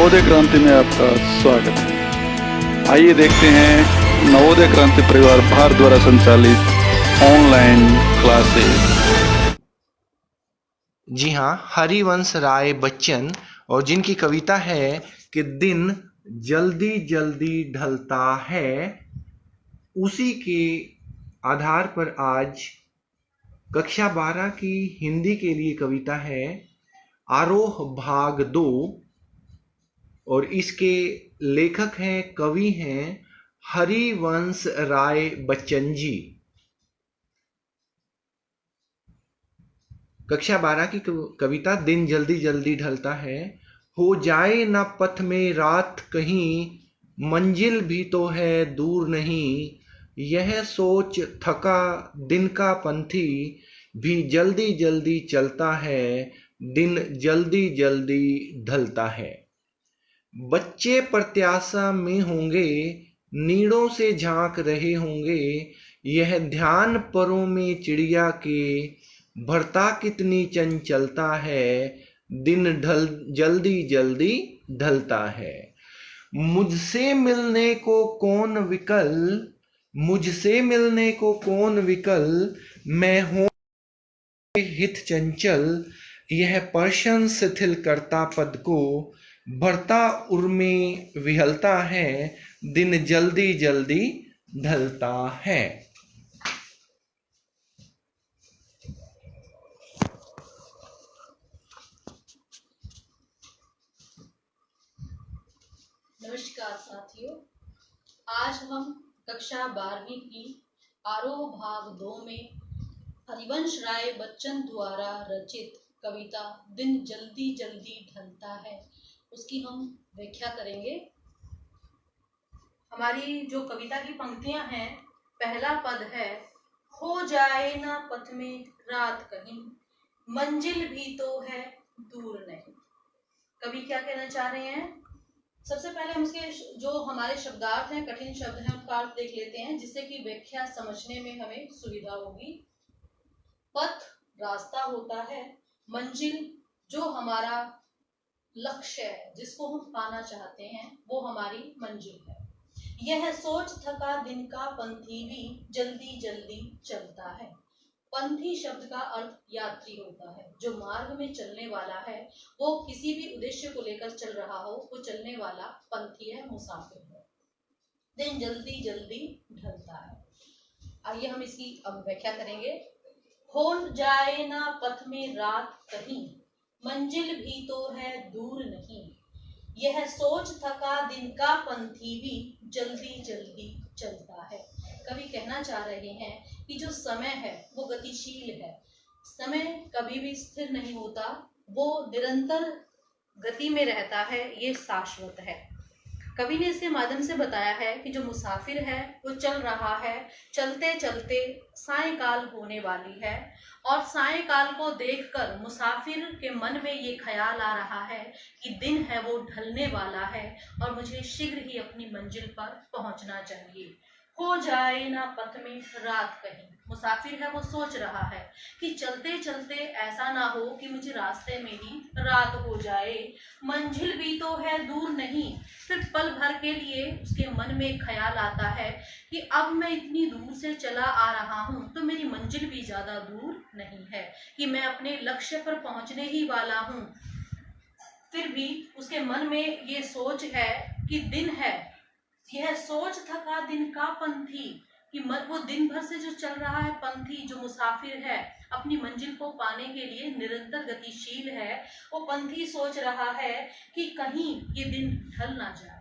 नवोदय क्रांति में आपका स्वागत है। आइए देखते हैं नवोदय क्रांति परिवार भारत द्वारा संचालित ऑनलाइन क्लासेस। जी हाँ, हरिवंश राय बच्चन, और जिनकी कविता है कि दिन जल्दी जल्दी ढलता है, उसी के आधार पर आज कक्षा 12 की हिंदी के लिए कविता है आरोह भाग 2, और इसके लेखक हैं, कवि हैं हरिवंश राय बच्चन जी। कक्षा 12 की कविता दिन जल्दी जल्दी ढलता है। हो जाए ना पथ में रात कहीं, मंजिल भी तो है दूर नहीं। यह सोच थका दिन का पंथी, भी जल्दी जल्दी चलता है, दिन जल्दी जल्दी ढलता है। बच्चे प्रत्याशा में होंगे, नीड़ों से झांक रहे होंगे। यह ध्यान परों में चिड़िया के, भरता कितनी चंचलता है, दिन जल्दी जल्दी ढलता है। मुझसे मिलने को कौन विकल, मुझसे मिलने को कौन विकल, मैं हूं हित चंचल। यह पर्शन शिथिल करता पद को, भरता उर्मे विहलता है, दिन जल्दी जल्दी ढलता है। नमस्कार साथियों, आज हम कक्षा 12वीं की आरोह भाग 2 में हरिवंश राय बच्चन द्वारा रचित कविता दिन जल्दी जल्दी ढलता है, उसकी हम व्याख्या करेंगे। हमारी जो कविता की पंक्तियां हैं, पहला पद है हो जाए ना पथ में रात कहीं, मंजिल भी तो है दूर नहीं। कवि क्या कहना चाह रहे हैं? सबसे पहले हम इसके जो हमारे शब्दार्थ हैं, कठिन शब्द हैं, उनका अर्थ देख लेते हैं, जिससे कि व्याख्या समझने में हमें सुविधा होगी। पथ रास्ता होता है, मंजिल जो हमारा लक्ष्य है, जिसको हम पाना चाहते हैं, वो हमारी मंजिल है। यह सोच थका दिन का पंथी भी जल्दी जल्दी चलता है। पंथी शब्द का अर्थ यात्री होता है, जो मार्ग में चलने वाला है, वो किसी भी उद्देश्य को लेकर चल रहा हो, वो चलने वाला पंथी है, मुसाफिर है। दिन जल्दी जल्दी ढलता है। आइए हम इसकी अब व्याख्या करेंगे। हो जाए ना पथ में रात कहीं, मंजिल भी तो है दूर नहीं। यह सोच थका दिन का पंथी भी जल्दी जल्दी चलता है। कवि कहना चाह रहे हैं कि जो समय है वो गतिशील है, समय कभी भी स्थिर नहीं होता, वो निरंतर गति में रहता है, ये शाश्वत है। कवि ने इसके माध्यम से बताया है कि जो मुसाफिर है वो चल रहा है, चलते चलते सायंकाल होने वाली है, और सायंकाल को देखकर मुसाफिर के मन में ये ख्याल आ रहा है कि दिन है वो ढलने वाला है और मुझे शीघ्र ही अपनी मंजिल पर पहुंचना चाहिए। हो जाए ना पथ में रात कहीं, मुसाफिर है वो सोच रहा है कि चलते चलते ऐसा ना हो कि मुझे रास्ते में ही रात हो जाए। मंजिल भी तो है दूर नहीं। फिर पल भर के लिए उसके मन में ख्याल आता है कि अब मैं इतनी दूर से चला आ रहा हूँ तो मेरी मंजिल भी ज्यादा दूर नहीं है, कि मैं अपने लक्ष्य पर पहुंचने ही वाला हूँ। फिर भी उसके मन में ये सोच है कि दिन है, यह सोच थका दिन का पंथी, कि वो दिन भर से जो चल रहा है पंथी, जो मुसाफिर है, अपनी मंजिल को पाने के लिए निरंतर गतिशील है, वो पंथी सोच रहा है कि कहीं ये दिन ढल ना जाए,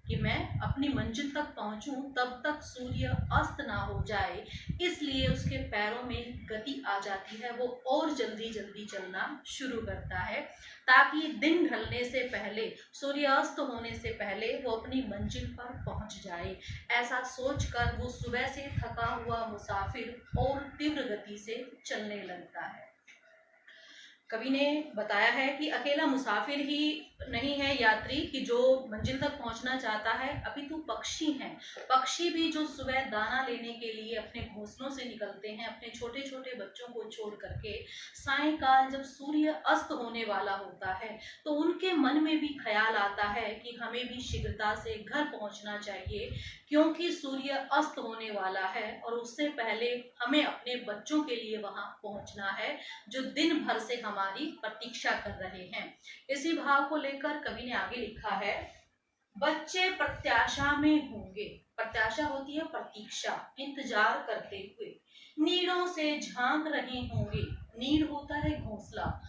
कि मैं अपनी मंजिल तक पहुंचूं तब तक सूर्य अस्त ना हो जाए। इसलिए उसके पैरों में गति आ जाती है, वो और जल्दी जल्दी चलना शुरू करता है, ताकि दिन ढलने से पहले, सूर्यास्त होने से पहले वो अपनी मंजिल पर पहुंच जाए। ऐसा सोचकर वो सुबह से थका हुआ मुसाफिर और तीव्र गति से चलने लगता है। कवि ने बताया है कि अकेला मुसाफिर ही नहीं है यात्री कि जो मंजिल तक पहुंचना चाहता है, अपितु पक्षी हैं। पक्षी भी जो सुबह दाना लेने के लिए अपने घोंसलों से निकलते हैं, अपने छोटे छोटे बच्चों को छोड़ करके, सायंकाल जब सूर्य अस्त होने वाला होता है तो उनके मन में भी ख्याल आता है कि हमें भी शीघ्रता से घर पहुंचना चाहिए, क्योंकि सूर्य अस्त होने वाला है और उससे पहले हमें अपने बच्चों के लिए वहां पहुंचना है जो दिन भर से हमारी प्रतीक्षा कर रहे हैं। इसी भाव को लेकर कवि ने आगे लिखा है, बच्चे प्रत्याशा में होंगे। प्रत्याशा होती है प्रतीक्षा, इंतजार करते हुए, नीड़ों से झांक रहे होंगे। नीड़ होता है घोंसला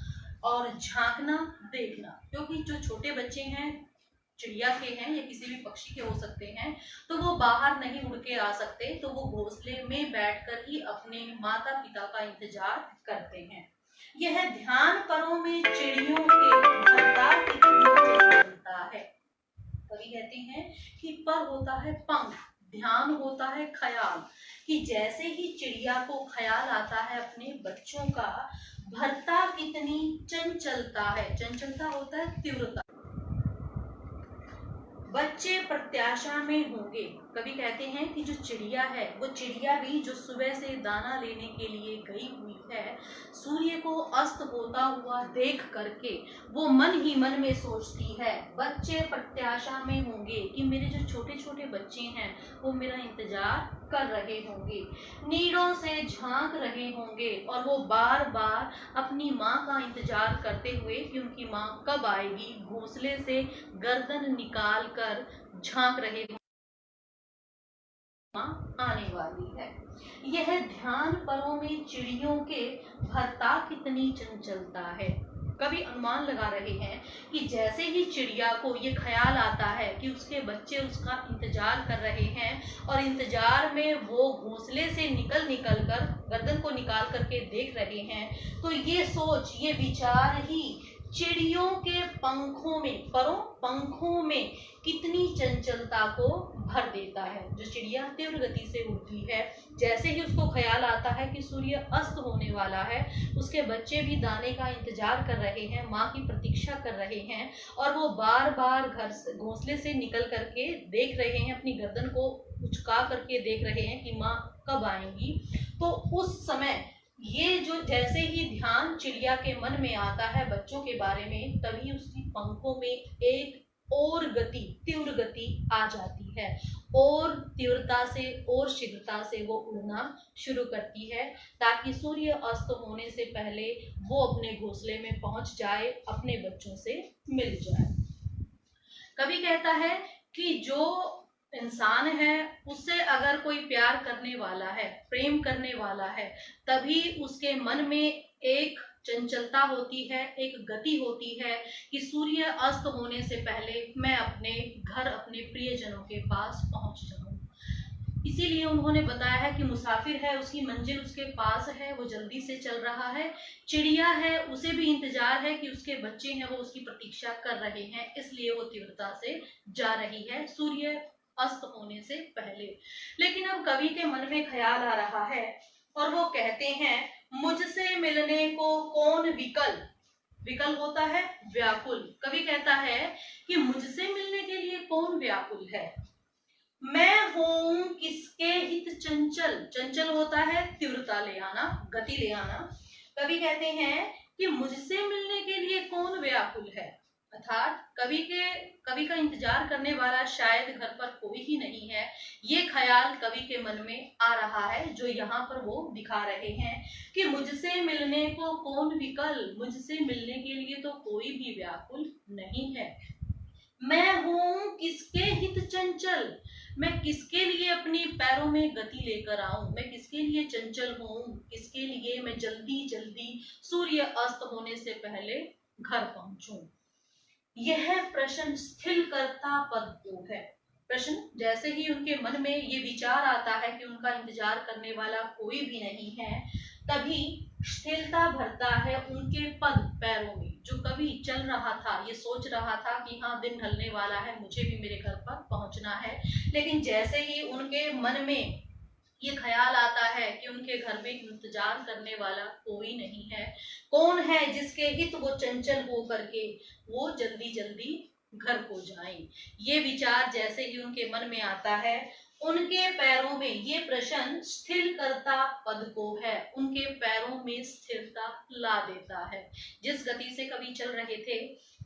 और झांकना देखना, क्योंकि जो छोटे बच्चे हैं, चिड़िया के हैं या किसी भी पक्षी के हो सकते हैं, तो वो बाहर नहीं उड़ के आ सकते, तो वो घोंसले में बैठकर ही अपने माता पिता का इंतजार करते हैं। यह ध्यान परों में चिड़ियों के भरता कितनी चलता है। कवि कहते हैं कि पर होता है पंख, ध्यान होता है ख्याल, कि जैसे ही चिड़िया को ख्याल आता है अपने बच्चों का, भरता कितनी चंचलता है। चंचलता होता है तीव्रता। बच्चे प्रत्याशा में होंगे। कवि कहते हैं कि जो चिड़िया है, वो चिड़िया भी जो सुबह से दाना लेने के लिए गई हुई है, सूर्य को अस्त होता हुआ देख करके वो मन ही मन में सोचती है, बच्चे प्रत्याशा में होंगे कि मेरे जो छोटे छोटे बच्चे हैं वो मेरा इंतजार कर रहे होंगे, नीड़ों से झांक रहे होंगे, और वो बार बार अपनी माँ का इंतजार करते हुए कि उनकी माँ कब आएगी, घोंसले से गर्दन निकाल कर झांक रहे माँ आने वाली है। यह ध्यान परों में चिड़ियों के भरता कितनी चंचलता है। कभी अनुमान लगा रहे हैं कि जैसे ही चिड़िया को ये ख्याल आता है कि उसके बच्चे उसका इंतजार कर रहे हैं और इंतजार में वो घोंसले से निकल कर गर्दन को निकाल करके देख रहे हैं, तो ये सोच, ये विचार ही चिड़ियों के पंखों में कितनी चंचलता को भर देता है। जो चिड़िया तीव्र गति से उड़ती है, जैसे ही उसको ख्याल आता है कि सूर्य अस्त होने वाला है, उसके बच्चे भी दाने का इंतजार कर रहे हैं, माँ की प्रतीक्षा कर रहे हैं, और वो बार बार घोंसले से निकल करके देख रहे हैं, अपनी गर्दन को उचका करके देख रहे हैं कि माँ कब आएंगी। तो उस समय ये जो जैसे ही ध्यान चिड़िया के मन में आता है बच्चों के बारे में, तभी उसकी पंखों में एक और गति, तीव्र गति आ जाती है, और तीव्रता से और शीघ्रता से वो उड़ना शुरू करती है, ताकि सूर्य अस्त होने से पहले वो अपने घोंसले में पहुंच जाए, अपने बच्चों से मिल जाए। कवि कहता है कि जो इंसान है उससे अगर कोई प्यार करने वाला है, प्रेम करने वाला है, तभी उसके मन में एक चंचलता होती है, एक गति होती है कि सूर्य अस्त होने से पहले मैं अपने घर, अपने प्रियजनों के पास पहुंच जाऊं। इसीलिए उन्होंने बताया है कि मुसाफिर है, उसकी मंजिल उसके पास है, वो जल्दी से चल रहा है। चिड़िया है, उसे भी इंतजार है कि उसके बच्चे हैं वो उसकी प्रतीक्षा कर रहे हैं, इसलिए वो तीव्रता से जा रही है सूर्य अस्त होने से पहले। लेकिन अब कवि के मन में ख्याल आ रहा है और वो कहते हैं, मुझसे मिलने को कौन विकल होता है व्याकुल। कवि कहता है कि मुझसे मिलने के लिए कौन व्याकुल है, मैं हूं किसके हित चंचल होता है तीव्रता ले आना, गति ले आना। कवि कहते हैं कि मुझसे मिलने के लिए कौन व्याकुल है, अर्थात कवि का इंतजार करने वाला शायद घर पर कोई ही नहीं है। ये ख्याल कवि के मन में आ रहा है, जो यहाँ पर वो दिखा रहे हैं कि मुझसे मिलने को कौन विकल, मुझसे मिलने के लिए तो कोई भी व्याकुल नहीं है। मैं हूं किसके हित चंचल, मैं किसके लिए अपने पैरों में गति लेकर आऊं, मैं किसके लिए चंचल हूं, किसके लिए मैं जल्दी जल्दी सूर्य अस्त होने से पहले घर पहुंचूं। यह प्रश्न स्थिर करता पद को है। प्रश्न, जैसे ही उनके मन में ये विचार आता है कि उनका इंतजार करने वाला कोई भी नहीं है, तभी स्थिरता भरता है उनके पद, पैरों में। जो कवि चल रहा था, ये सोच रहा था कि हाँ दिन ढलने वाला है, मुझे भी मेरे घर पर पहुंचना है, लेकिन जैसे ही उनके मन में ये ख्याल आता है कि उनके घर में इंतजार करने वाला कोई नहीं है। कौन है जिसके हित वो चंचल हो करके वो जल्दी जल्दी घर को जाएं। ये विचार जैसे ही उनके मन में आता है, उनके पैरों में ये प्रश्न स्थिर करता पद को है, उनके पैरों में स्थिरता ला देता है। जिस गति से कवि चल रहे थे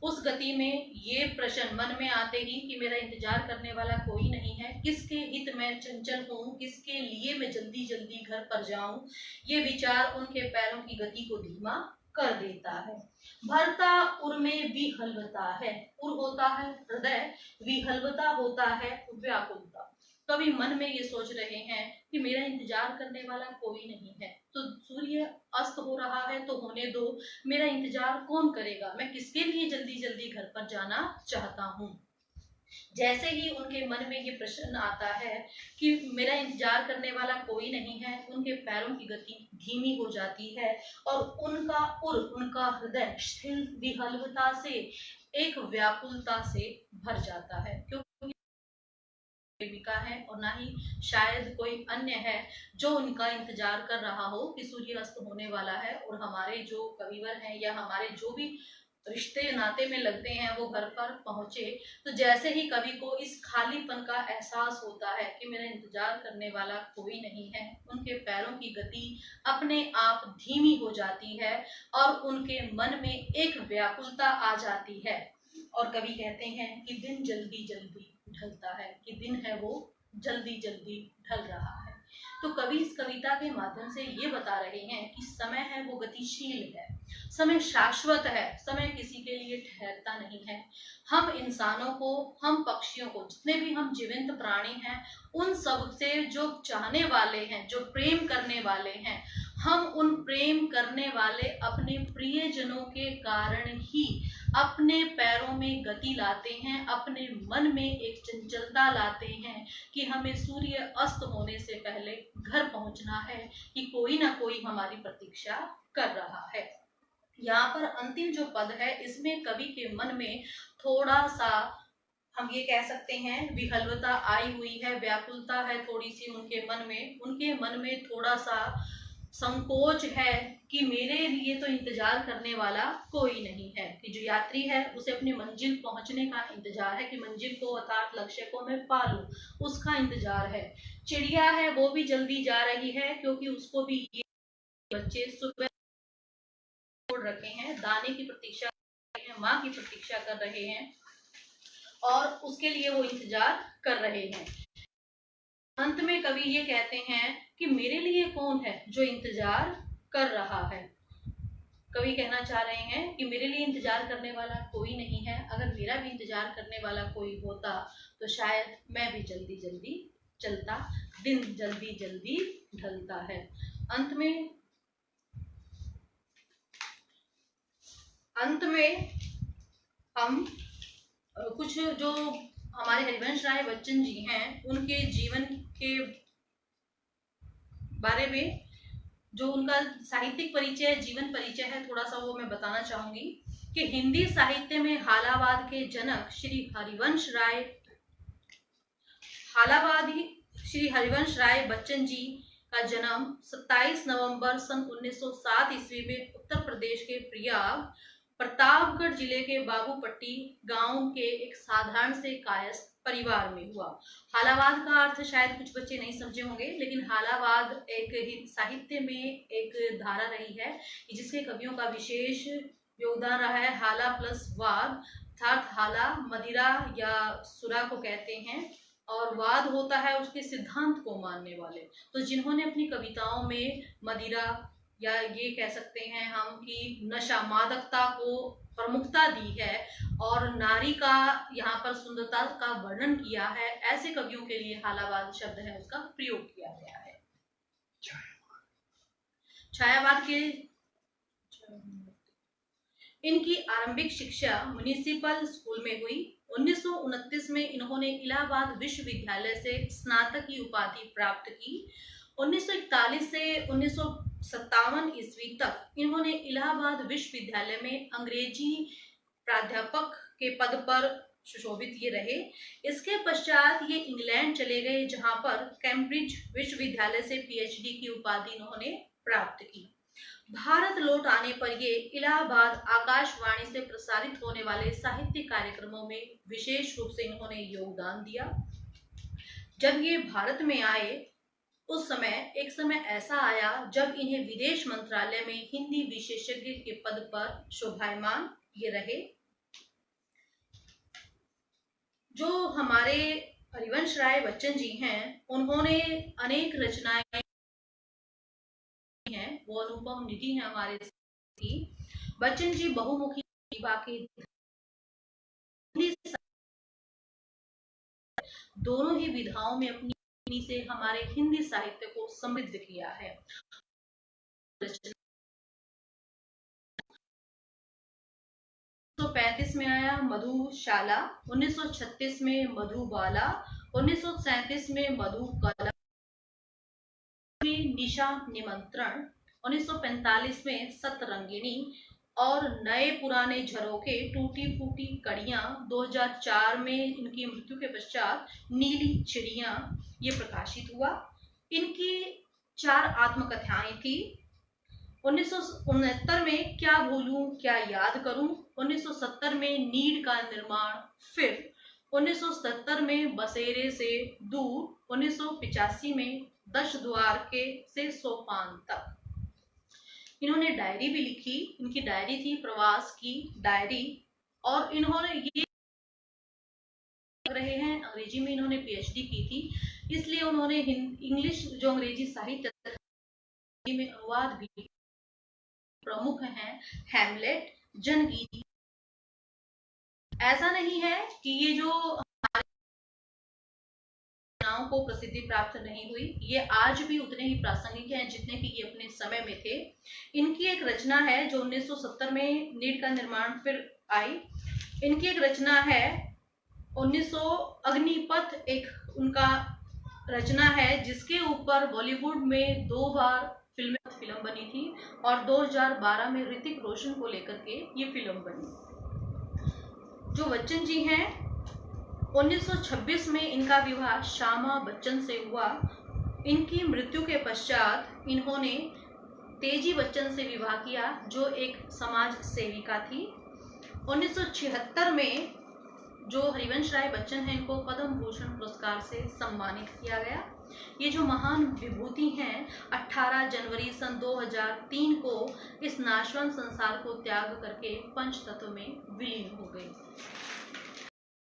उस गति में ये प्रश्न मन में आते ही कि मेरा इंतजार करने वाला कोई नहीं है, किसके हित में चंचल हूँ, किसके लिए मैं जल्दी जल्दी घर पर जाऊं, ये विचार उनके पैरों की गति को धीमा कर देता है। भरता उर में विहल्वता है, उर होता है हृदय, विहल्वता होता है व्याकुलता। कवि मन में ये सोच रहे हैं कि मेरा इंतजार करने वाला कोई नहीं है, तो सूर्य अस्त हो रहा है तो होने दो, मेरा इंतजार कौन करेगा, मैं किसके लिए जल्दी जल्दी घर पर जाना चाहता हूँ। जैसे ही उनके मन में ये प्रश्न आता है कि मेरा इंतजार करने वाला कोई नहीं है, उनके पैरों की गति धीमी हो जाती है और उनका हृदय स्थिर विहल्वता से, एक व्याकुलता से भर जाता है। क्योंकि प्रेमिका है और ना ही शायद कोई अन्य है जो उनका इंतजार कर रहा हो कि सूर्यास्त होने वाला है और हमारे जो कविवर हैं या हमारे जो भी रिश्ते नाते में लगते हैं वो घर पर पहुंचे। तो जैसे ही कवि को इस खालीपन का एहसास होता है कि मेरा इंतजार करने वाला कोई नहीं है, उनके पैरों की गति अपने आप धीमी हो जाती है और उनके मन में एक व्याकुलता आ जाती है। और कवि कहते हैं कि दिन जल्दी जल्दी ढलता है, कि दिन है वो जल्दी जल्दी ढल रहा है। तो कवि इस कविता के माध्यम से ये बता रहे हैं कि समय है वो गतिशील है, समय शाश्वत है, समय किसी के लिए ठहरता नहीं है। हम इंसानों को, हम पक्षियों को, जितने भी हम जीवंत प्राणी हैं, उन सब से जो चाहने वाले हैं, जो प्रेम करने वाले हैं, हम उन प्रेम करने वाले अपने प्रियजनों के कारण ही अपने पैरों में गति लाते हैं, अपने मन में एक चंचलता लाते हैं कि हमें सूर्य अस्त होने से पहले घर पहुंचना है, कि कोई ना कोई हमारी प्रतीक्षा कर रहा है। यहाँ पर अंतिम जो पद है इसमें कवि के मन में थोड़ा सा, हम ये कह सकते हैं, विहल्वता आई हुई है, व्याकुलता है थोड़ी सी उनके मन में थोड़ा सा संकोच है कि मेरे लिए तो इंतजार करने वाला कोई नहीं है, कि जो यात्री है उसे अपनी मंजिल पहुंचने का इंतजार है, कि मंजिल को अर्थात लक्ष्य को मैं पा लूं, उसका इंतजार है। चिड़िया है वो भी जल्दी जा रही है क्योंकि उसको भी ये बच्चे सुबह छोड़ रखे हैं, दाने की प्रतीक्षा कर रहे हैं, माँ की प्रतीक्षा कर रहे हैं और उसके लिए वो इंतजार कर रहे हैं। अंत में कवि ये कहते हैं कि मेरे लिए कौन है जो इंतजार कर रहा है। कवि कहना चाह रहे हैं कि मेरे लिए इंतजार करने वाला कोई नहीं है, अगर मेरा भी इंतजार करने वाला कोई होता तो शायद मैं भी जल्दी जल्दी चलता, दिन जल्दी जल्दी ढलता है। अंत में हम कुछ जो हमारे हरिवंश राय बच्चन जी हैं उनके जीवन के बारे में, जो उनका साहित्यिक परिचय, जीवन परिचय है, थोड़ा सा वो मैं बताना चाहूंगी कि हिंदी साहित्य में हालावाद के जनक श्री हरिवंश राय बच्चन जी का जन्म 27 नवंबर सन 1907 ईस्वी में उत्तर प्रदेश के प्रतापगढ़ जिले के बाबूपट्टी गांव के एक साधारण से कायस्थ परिवार में हुआ। हालावाद का अर्थ शायद कुछ बच्चे नहीं समझे होंगे, लेकिन हालावाद एक साहित्य में एक धारा रही है जिसके कवियों का विशेष योगदान रहा है। हाला प्लस वाद, अर्थात हाला मदिरा या सुरा को कहते हैं और वाद होता है उसके सिद्धांत को मानने वाले। तो जिन्होंने अपनी कविताओं में मदिरा या ये कह सकते हैं हम कि नशा, मादकता को प्रमुखता दी है और नारी का यहाँ पर सुंदरता का वर्णन किया है, ऐसे कवियों के लिए हालावाद शब्द है उसका प्रयोग किया गया है। छायावाद के इनकी आरंभिक शिक्षा म्युनिसिपल स्कूल में हुई। 1929 में इन्होंने इलाहाबाद विश्वविद्यालय से स्नातक की उपाधि प्राप्त की। 1941 से 1957 ईस्वी तक इन्होंने इलाहाबाद विश्वविद्यालय में अंग्रेजी प्राध्यापक के पद पर सुशोभित ये रहे। इसके पश्चात ये इंग्लैंड चले गए, जहां पर कैम्ब्रिज विश्वविद्यालय से पीएचडी की उपाधि इन्होंने प्राप्त की। भारत लौट आने पर ये इलाहाबाद आकाशवाणी से प्रसारित होने वाले साहित्य कार्यक्रमों में विशेष रूप से इन्होंने योगदान दिया। जब ये भारत में आए उस समय एक समय ऐसा आया जब इन्हें विदेश मंत्रालय में हिंदी विशेषज्ञ के पद पर शोभायमान ये रहे। जो हमारे हरिवंश राय बच्चन जी हैं, उन्होंने अनेक रचनाएं हैं, वो अनुपम निधि है हमारे की। बच्चन जी बहुमुखी प्रतिभा के दोनों ही विधाओं में अपनी से हमारे हिंदी साहित्य को समृद्ध किया है। 1935 में आया मधुशाला, 1936 में मधुबाला, 1937 में मधुकला में निशा निमंत्रण, 1945 में सतरंगिणी और नए पुराने झरोखे टूटी फूटी कड़ियां, 2004 में इनकी मृत्यु के पश्चात नीली चिड़िया ये प्रकाशित हुआ। इनकी 4 आत्मकथाएं थी। 1969 में क्या भूलूं क्या याद करूं, 1970 में नीड का निर्माण फिर, 1977 में बसेरे से दूर, 1985 में 10 द्वार के से सोपान तक। इन्होंने डायरी भी लिखी। इनकी डायरी थी प्रवास की डायरी, और इन्होंने ये रहे हैं अंग्रेजी में इन्होंने पीएचडी की थी, इसलिए उन्होंने इंग्लिश जो अंग्रेजी साहित्य में अनुवाद भी। प्रमुख हैं हैमलेट, जनगीत। ऐसा नहीं है कि ये जो रचनाओं को प्रसिद्धि प्राप्त नहीं हुई, ये आज भी उतने ही प्रासंगिक हैं जितने कि ये अपने समय में थे। इनकी एक रचना है जो 1970 में नीड का निर्माण फिर आई। इनकी एक रचना है 1900 अग्निपथ, एक उनका रचना है जिसके ऊपर बॉलीवुड में 2 बार फिल्म बनी थी, और 2012 में ऋतिक रोशन को लेकर के ये फिल्म बनी। जो बच्चन जी हैं, 1926 में इनका विवाह श्यामा बच्चन से हुआ। इनकी मृत्यु के पश्चात इन्होंने तेजी बच्चन से विवाह किया, जो एक समाज सेविका थी। 1976 में जो हरिवंश राय बच्चन हैं, इनको पद्म भूषण पुरस्कार से सम्मानित किया गया। ये जो महान विभूति हैं, 18 जनवरी सन 2003 को इस नाशवान संसार को त्याग करके पंच तत्व में विलीन हो गई।